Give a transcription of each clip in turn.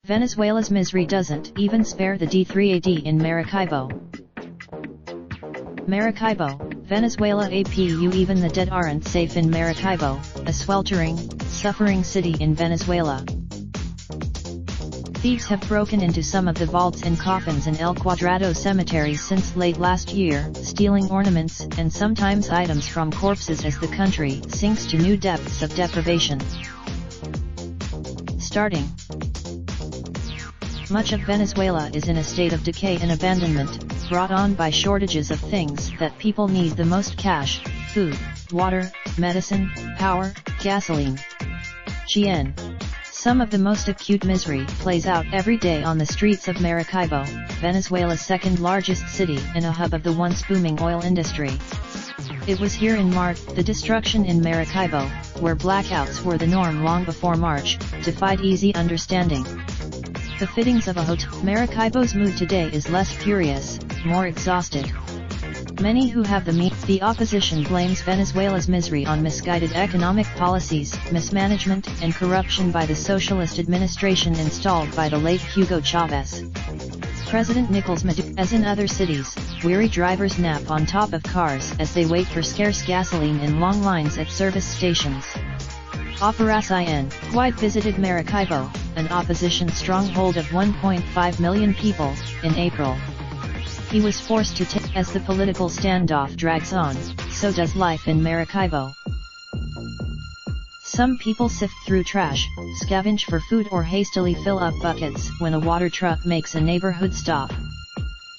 Venezuela's misery doesn't even spare the D3ad in Maracaibo. Maracaibo, Venezuela APU. Even the dead aren't safe in Maracaibo, a sweltering, suffering city in Venezuela. Thieves have broken into some of the vaults and coffins in El Cuadrado cemetery since late last year, stealing ornaments and sometimes items from corpses as the country sinks to new depths of deprivation. Starting. Much of Venezuela is in a state of decay and abandonment, brought on by shortages of things that people need the most: cash, food, water, medicine, power, gasoline. GN. Some of the most acute misery plays out every day on the streets of Maracaibo, Venezuela's second largest city and a hub of the once booming oil industry. It was here in March, the destruction in Maracaibo, where blackouts were the norm long before March, defied easy understanding. The fittings of a hotel. Maracaibo's mood today is less furious, more exhausted. Many who have the opposition blames Venezuela's misery on misguided economic policies, mismanagement, and corruption by the socialist administration installed by the late Hugo Chavez. President Nicolás Maduro. As in other cities, weary drivers nap on top of cars as they wait for scarce gasoline in long lines at service stations. Operación Wide visited Maracaibo, an opposition stronghold of 1.5 million people, in April. He was forced to take. As the political standoff drags on, so does life in Maracaibo. Some people sift through trash, scavenge for food, or hastily fill up buckets when a water truck makes a neighborhood stop.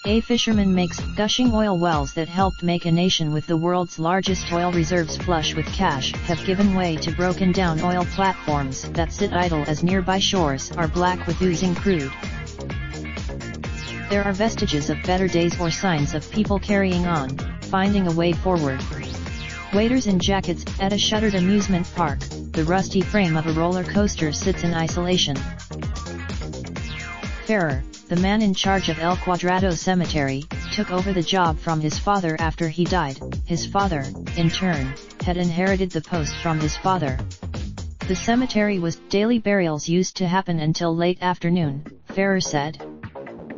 A fisherman makes gushing oil wells that helped make a nation with the world's largest oil reserves flush with cash have given way to broken down oil platforms that sit idle as nearby shores are black with oozing crude. There are vestiges of better days or signs of people carrying on, finding a way forward. Waiters in jackets. At a shuttered amusement park, the rusty frame of a roller coaster sits in isolation. Ferrer, the man in charge of El Cuadrado cemetery, took over the job from his father after he died. His father, in turn, had inherited the post from his father. The cemetery was daily burials used to happen until late afternoon, Ferrer said.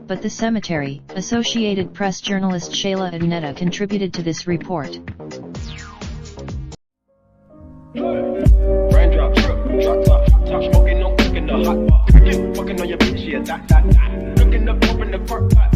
But the cemetery, Associated Press journalist Shayla Adnetta contributed to this report. Raindrop, drop top smoking, no cooking the hot pot. Fucking on your bitch, yeah, that. Looking up, open the park pot.